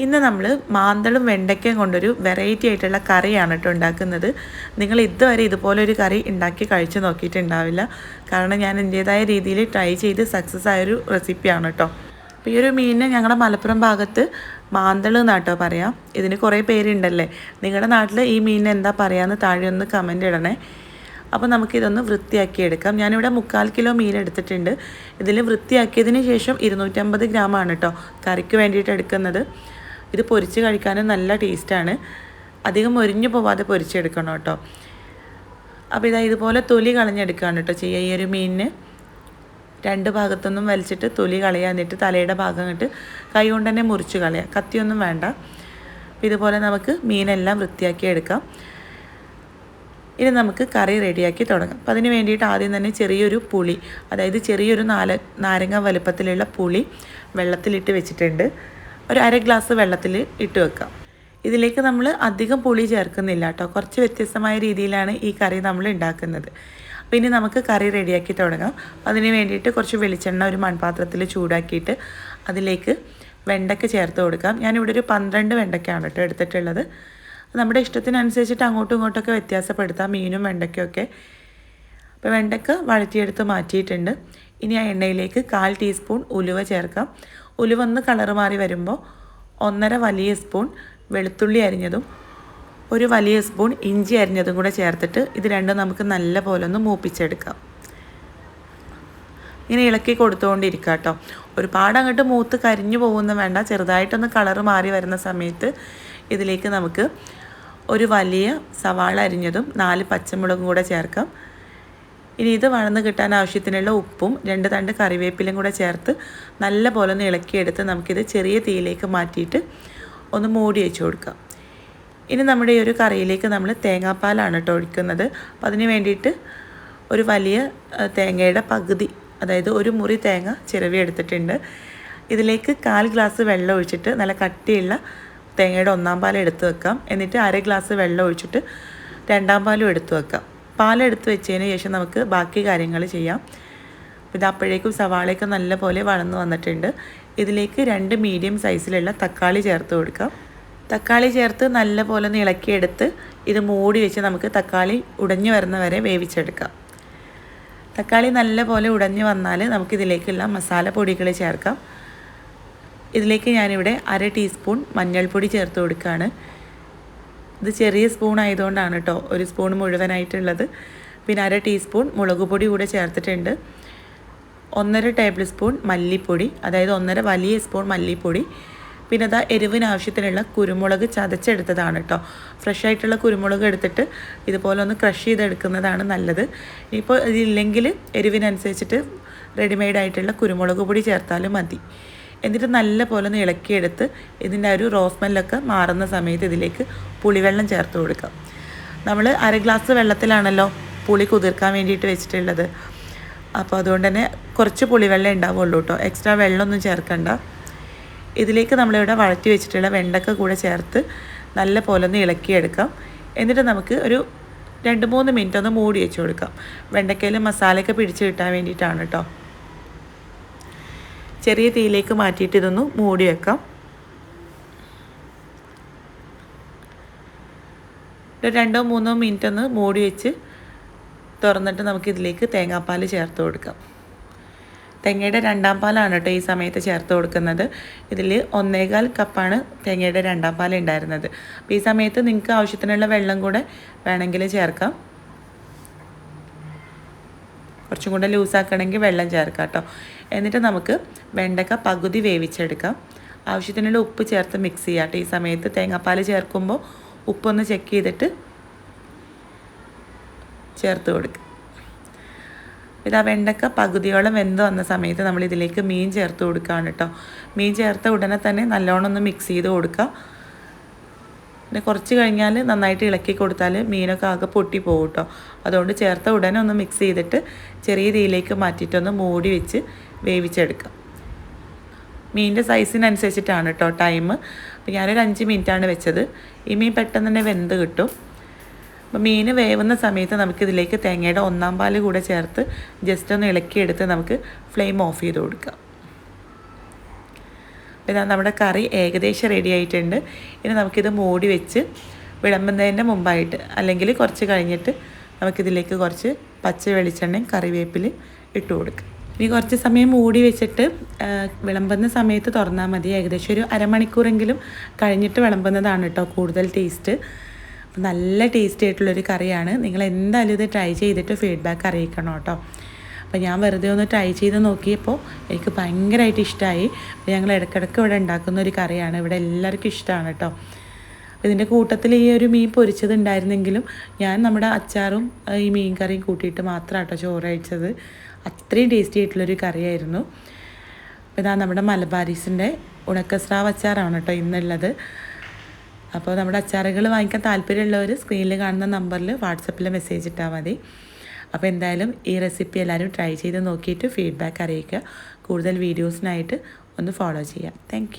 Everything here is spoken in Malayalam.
ഇന്ന് നമ്മൾ മാന്തളും വെണ്ടയ്ക്കയും കൊണ്ടൊരു വെറൈറ്റി ആയിട്ടുള്ള കറിയാണ് കേട്ടോ ഉണ്ടാക്കുന്നത്. നിങ്ങൾ ഇതുവരെ ഇതുപോലൊരു കറി ഉണ്ടാക്കി കഴിച്ച് നോക്കിയിട്ടുണ്ടാവില്ല. കാരണം ഞാൻ എൻ്റേതായ രീതിയിൽ ട്രൈ ചെയ്ത് സക്സസ് ആയൊരു റെസിപ്പിയാണ് കേട്ടോ. അപ്പോൾ ഈ ഒരു മീനിന് ഞങ്ങളുടെ മലപ്പുറം ഭാഗത്ത് മാന്തൾ എന്നാട്ടോ പറയാം. ഇതിന് കുറേ പേരുണ്ടല്ലേ. നിങ്ങളുടെ നാട്ടിൽ ഈ മീനിന് എന്താ പറയുകയെന്ന് താഴെ ഒന്ന് കമൻ്റ് ഇടണേ. അപ്പോൾ നമുക്കിതൊന്ന് വൃത്തിയാക്കിയെടുക്കാം. ഞാനിവിടെ 3/4 കിലോ മീൻ എടുത്തിട്ടുണ്ട്. ഇതിൽ വൃത്തിയാക്കിയതിന് ശേഷം 250 ഗ്രാമാണ് കേട്ടോ കറിക്ക് വേണ്ടിയിട്ട് എടുക്കുന്നത്. ഇത് പൊരിച്ച് കഴിക്കാനും നല്ല ടേസ്റ്റാണ്. അധികം മൊരിഞ്ഞു പോവാതെ പൊരിച്ചെടുക്കണം കേട്ടോ. അപ്പോൾ ഇതുപോലെ തൊലി കളഞ്ഞെടുക്കുകയാണ് കേട്ടോ ചെയ്യുക. ഈ ഒരു മീനിന് 2 ഭാഗത്തൊന്നും വലിച്ചിട്ട് തൊലി കളയുക. എന്നിട്ട് തലയുടെ ഭാഗം ഇട്ട് കൈ കൊണ്ട് തന്നെ മുറിച്ച് കളയുക. കത്തിയൊന്നും വേണ്ട. അപ്പോൾ ഇതുപോലെ നമുക്ക് മീനെല്ലാം വൃത്തിയാക്കി എടുക്കാം. ഇനി നമുക്ക് കറി റെഡിയാക്കി തുടങ്ങാം. അപ്പോൾ അതിന് വേണ്ടിയിട്ട് ആദ്യം തന്നെ ചെറിയൊരു പുളി, അതായത് ചെറിയൊരു നാരങ്ങ വലുപ്പത്തിലുള്ള പുളി വെള്ളത്തിലിട്ട് വെച്ചിട്ടുണ്ട്. ഒരു 1/2 ഗ്ലാസ് വെള്ളത്തിൽ ഇട്ട് വെക്കാം. ഇതിലേക്ക് നമ്മൾ അധികം പുളി ചേർക്കുന്നില്ല കേട്ടോ. കുറച്ച് വ്യത്യസ്തമായ രീതിയിലാണ് ഈ കറി നമ്മൾ ഉണ്ടാക്കുന്നത്. അപ്പോൾ ഇനി നമുക്ക് കറി റെഡിയാക്കി തുടങ്ങാം. അതിന് വേണ്ടിയിട്ട് കുറച്ച് വെളിച്ചെണ്ണ ഒരു മൺപാത്രത്തിൽ ചൂടാക്കിയിട്ട് അതിലേക്ക് വെണ്ടയ്ക്ക ചേർത്ത് കൊടുക്കാം. ഞാനിവിടെ ഒരു 12 വെണ്ടയ്ക്കാണ് കേട്ടോ എടുത്തിട്ടുള്ളത്. നമ്മുടെ ഇഷ്ടത്തിനനുസരിച്ചിട്ട് അങ്ങോട്ടും ഇങ്ങോട്ടൊക്കെ വ്യത്യാസപ്പെടുത്താം മീനും വെണ്ടയ്ക്കൊക്കെ. അപ്പോൾ വെണ്ടയ്ക്ക വഴറ്റിയെടുത്ത് മാറ്റിയിട്ടുണ്ട്. ഇനി ആ എണ്ണയിലേക്ക് 1/4 ടീസ്പൂൺ ഉലുവ ചേർക്കാം. ഉലുവ ഒന്ന് കളർ മാറി വരുമ്പോൾ 1.5 വലിയ സ്പൂൺ വെളുത്തുള്ളി അരിഞ്ഞതും 1 വലിയ സ്പൂൺ ഇഞ്ചി അരിഞ്ഞതും കൂടെ ചേർത്തിട്ട് ഇത് രണ്ടും നമുക്ക് നല്ല പോലെ ഒന്ന് മൂപ്പിച്ചെടുക്കാം. ഇങ്ങനെ ഇളക്കി കൊടുത്തുകൊണ്ടിരിക്കുക കേട്ടോ. ഒരുപാട് അങ്ങോട്ട് മൂത്ത് കരിഞ്ഞു പോകുന്ന വേണ്ട. ചെറുതായിട്ടൊന്ന് കളർ മാറി വരുന്ന സമയത്ത് ഇതിലേക്ക് നമുക്ക് 1 വലിയ സവാള അരിഞ്ഞതും 4 പച്ചമുളകും കൂടെ ചേർക്കാം. ഇനി ഇത് വഴന്ന് കിട്ടാൻ ആവശ്യത്തിനുള്ള ഉപ്പും 2 തണ്ട് കറിവേപ്പിലും കൂടെ ചേർത്ത് നല്ല പോലെ ഒന്ന് ഇളക്കിയെടുത്ത് നമുക്കിത് ചെറിയ തീയിലേക്ക് മാറ്റിയിട്ട് ഒന്ന് മൂടി വെച്ച് കൊടുക്കാം. ഇനി നമ്മുടെ ഈ ഒരു കറിയിലേക്ക് നമ്മൾ തേങ്ങാപ്പാലാണ് കേട്ടോ ഒഴിക്കുന്നത്. അപ്പോൾ അതിന് വേണ്ടിയിട്ട് ഒരു വലിയ തേങ്ങയുടെ പകുതി, അതായത് 1 മുറി തേങ്ങ ചിരവി എടുത്തിട്ടുണ്ട്. ഇതിലേക്ക് 1/4 ഗ്ലാസ് വെള്ളം ഒഴിച്ചിട്ട് നല്ല കട്ടിയുള്ള തേങ്ങയുടെ 1-ാം പാൽ എടുത്ത് വെക്കാം. എന്നിട്ട് 1/2 ഗ്ലാസ് വെള്ളം ഒഴിച്ചിട്ട് 2-ാം പാലും എടുത്ത് വെക്കാം. പാലെടുത്ത് വെച്ചതിന് ശേഷം നമുക്ക് ബാക്കി കാര്യങ്ങൾ ചെയ്യാം. ഇത് അപ്പോഴേക്കും സവാളയൊക്കെ നല്ല പോലെ വഴന്ന് വന്നിട്ടുണ്ട്. ഇതിലേക്ക് 2 മീഡിയം സൈസിലുള്ള തക്കാളി ചേർത്ത് കൊടുക്കാം. തക്കാളി ചേർത്ത് നല്ല പോലെ ഒന്ന് ഇളക്കിയെടുത്ത് ഇത് മൂടി വെച്ച് നമുക്ക് തക്കാളി ഉടഞ്ഞു വരുന്ന വരെ വേവിച്ചെടുക്കാം. തക്കാളി നല്ല പോലെ ഉടഞ്ഞു വന്നാൽ നമുക്കിതിലേക്കുള്ള മസാല പൊടികൾ ചേർക്കാം. ഇതിലേക്ക് ഞാനിവിടെ 1/2 ടീസ്പൂൺ മഞ്ഞൾപ്പൊടി ചേർത്ത് കൊടുക്കുകയാണ്. ഇത് ചെറിയ സ്പൂൺ ആയതുകൊണ്ടാണ് കേട്ടോ 1 സ്പൂൺ മുഴുവനായിട്ടുള്ളത്. പിന്നെ 1/2 ടീസ്പൂൺ മുളക് പൊടി കൂടെ ചേർത്തിട്ടുണ്ട്. 1.5 ടേബിൾ സ്പൂൺ മല്ലിപ്പൊടി, അതായത് 1.5 വലിയ സ്പൂൺ മല്ലിപ്പൊടി. പിന്നെ അതാ എരിവിന് ആവശ്യത്തിനുള്ള കുരുമുളക് ചതച്ചെടുത്തതാണ് കേട്ടോ. ഫ്രഷ് ആയിട്ടുള്ള കുരുമുളക് എടുത്തിട്ട് ഇതുപോലെ ഒന്ന് ക്രഷ് ചെയ്തെടുക്കുന്നതാണ് നല്ലത്. ഇപ്പോൾ ഇതില്ലെങ്കിൽ എരിവിനനുസരിച്ചിട്ട് റെഡിമെയ്ഡ് ആയിട്ടുള്ള കുരുമുളക് പൊടി ചേർത്താലും മതി. എന്നിട്ട് നല്ല പോലെ ഒന്ന് ഇളക്കിയെടുത്ത് ഇതിൻ്റെ ഒരു റോസ്മെല്ലൊക്കെ മാറുന്ന സമയത്ത് ഇതിലേക്ക് പുളിവെള്ളം ചേർത്ത് കൊടുക്കാം. നമ്മൾ 1/2 ഗ്ലാസ് വെള്ളത്തിലാണല്ലോ പുളി കുതിർക്കാൻ വേണ്ടിയിട്ട് വെച്ചിട്ടുള്ളത്. അപ്പോൾ അതുകൊണ്ട് തന്നെ കുറച്ച് പുളിവെള്ളം ഉണ്ടാവുള്ളൂ കേട്ടോ. എക്സ്ട്രാ വെള്ളമൊന്നും ചേർക്കണ്ട. ഇതിലേക്ക് നമ്മളിവിടെ വഴറ്റി വെച്ചിട്ടുള്ള വെണ്ടക്ക കൂടെ ചേർത്ത് നല്ല പോലെ ഒന്ന് ഇളക്കിയെടുക്കാം. എന്നിട്ട് നമുക്ക് ഒരു 2-3 മിനിറ്റ് ഒന്ന് മൂടി വെച്ച് കൊടുക്കാം. വെണ്ടക്കയിൽ മസാലയൊക്കെ പിടിച്ച് കിട്ടാൻ വേണ്ടിയിട്ടാണ് കേട്ടോ. ചെറിയ തീയിലേക്ക് മാറ്റിയിട്ട് ഇതൊന്ന് മൂടി വെക്കാം. 2-3 മിനിറ്റ് ഒന്ന് മൂടി വെച്ച് തുറന്നിട്ട് നമുക്കിതിലേക്ക് തേങ്ങാപ്പാൽ ചേർത്ത് കൊടുക്കാം. തേങ്ങയുടെ 2-ാം പാലാണ് കേട്ടോ ഈ സമയത്ത് ചേർത്ത് കൊടുക്കുന്നത്. ഇതിൽ 1.25 കപ്പാണ് തേങ്ങയുടെ 2-ാം പാൽ ഉണ്ടായിരുന്നത്. അപ്പോൾ ഈ സമയത്ത് നിങ്ങൾക്ക് ആവശ്യത്തിനുള്ള വെള്ളം കൂടെ വേണമെങ്കിൽ ചേർക്കാം. കുറച്ചും കൂടെ ലൂസാക്കണമെങ്കിൽ വെള്ളം ചേർക്കാം കേട്ടോ. എന്നിട്ട് നമുക്ക് വെണ്ടക്ക പകുതി വേവിച്ചെടുക്കാം. ആവശ്യത്തിനുള്ള ഉപ്പ് ചേർത്ത് മിക്സ് ചെയ്യാം കേട്ടോ. ഈ സമയത്ത് തേങ്ങാപ്പാൽ ചേർക്കുമ്പോൾ ഉപ്പൊന്ന് ചെക്ക് ചെയ്തിട്ട് ചേർത്ത് കൊടുക്കുക. ഇതാ വെണ്ടക്ക പകുതിയോളം വെന്ത് വന്ന സമയത്ത് നമ്മൾ ഇതിലേക്ക് മീൻ ചേർത്ത് കൊടുക്കുകയാണ് കേട്ടോ. മീൻ ചേർത്ത ഉടനെ തന്നെ നല്ലോണം ഒന്ന് മിക്സ് ചെയ്ത് കൊടുക്കുക. പിന്നെ കുറച്ച് കഴിഞ്ഞാൽ നന്നായിട്ട് ഇളക്കി കൊടുത്താൽ മീനൊക്കെ ആകെ പൊട്ടി പോകും കേട്ടോ. അതുകൊണ്ട് ചേർത്ത ഉടനെ ഒന്ന് മിക്സ് ചെയ്തിട്ട് ചെറിയ തീയിലേക്ക് മാറ്റിയിട്ടൊന്ന് മൂടി വെച്ച് വേവിച്ചെടുക്കാം. മീനിൻ്റെ സൈസിനനുസരിച്ചിട്ടാണ് കേട്ടോ ടൈം. അപ്പോൾ ഞാനൊരു 5 മിനിറ്റാണ് വെച്ചത്. ഈ മീൻ പെട്ടെന്ന് തന്നെ വെന്ത് കിട്ടും. അപ്പോൾ മീൻ വേവുന്ന സമയത്ത് നമുക്കിതിലേക്ക് തേങ്ങയുടെ 1-ാം പാൽ കൂടെ ചേർത്ത് ജസ്റ്റ് ഒന്ന് ഇളക്കിയെടുത്ത് നമുക്ക് ഫ്ലെയിം ഓഫ് ചെയ്ത് കൊടുക്കാം. ഇതാ നമ്മുടെ കറി ഏകദേശം റെഡി ആയിട്ടുണ്ട്. ഇനി നമുക്കിത് മൂടി വെച്ച് വിളമ്പുന്നതിൻ്റെ മുമ്പായിട്ട് അല്ലെങ്കിൽ കുറച്ച് കഴിഞ്ഞിട്ട് നമുക്കിതിലേക്ക് കുറച്ച് പച്ച വെളിച്ചെണ്ണയും കറിവേപ്പിലയും ഇട്ട് കൊടുക്കുക. ഇനി കുറച്ച് സമയം മൂടി വെച്ചിട്ട് വിളമ്പുന്ന സമയത്ത് തുറന്നാൽ മതി. ഏകദേശം ഒരു അരമണിക്കൂറെങ്കിലും കഴിഞ്ഞിട്ട് വിളമ്പുന്നതാണ് കേട്ടോ കൂടുതൽ ടേസ്റ്റ്. അപ്പോൾ നല്ല ടേസ്റ്റി ആയിട്ടുള്ളൊരു കറിയാണ്. നിങ്ങൾ എന്തായാലും ഇത് ട്രൈ ചെയ്തിട്ട് ഫീഡ്ബാക്ക് അറിയിക്കണം കേട്ടോ. അപ്പോൾ ഞാൻ വെറുതെ ഒന്ന് ട്രൈ ചെയ്ത് നോക്കിയപ്പോൾ എനിക്ക് ഭയങ്കരമായിട്ട് ഇഷ്ടമായി. ഞങ്ങൾ ഇടയ്ക്കിടയ്ക്ക് ഇവിടെ ഉണ്ടാക്കുന്ന ഒരു കറിയാണ്. ഇവിടെ എല്ലാവർക്കും ഇഷ്ടമാണ് കേട്ടോ. ഇതിൻ്റെ കൂട്ടത്തിൽ ഈ ഒരു മീൻ പൊരിച്ചത് ഉണ്ടായിരുന്നെങ്കിലും ഞാൻ നമ്മുടെ അച്ചാറും ഈ മീൻ കറിയും കൂട്ടിയിട്ട് മാത്രമാണ് കേട്ടോ ചോറ് കഴിച്ചത്. അത്രയും ടേസ്റ്റി ആയിട്ടുള്ളൊരു കറിയായിരുന്നു. അപ്പോൾ ഇതാ നമ്മുടെ മലബാരീസിൻ്റെ ഉണക്കസ്രാവ് അച്ചാറാണ് കേട്ടോ ഇന്നുള്ളത്. അപ്പോൾ നമ്മുടെ അച്ചാറുകൾ വാങ്ങിക്കാൻ താല്പര്യമുള്ളവർ സ്ക്രീനിൽ കാണുന്ന നമ്പറിൽ വാട്സപ്പിൽ മെസ്സേജ് ഇട്ടാൽ മതി. അപ്പോൾ എന്തായാലും ഈ റെസിപ്പി എല്ലാവരും ട്രൈ ചെയ്ത് നോക്കിയിട്ട് ഫീഡ്ബാക്ക് അറിയിക്കുക. കൂടുതൽ വീഡിയോസിനായിട്ട് ഒന്ന് ഫോളോ ചെയ്യാം. താങ്ക്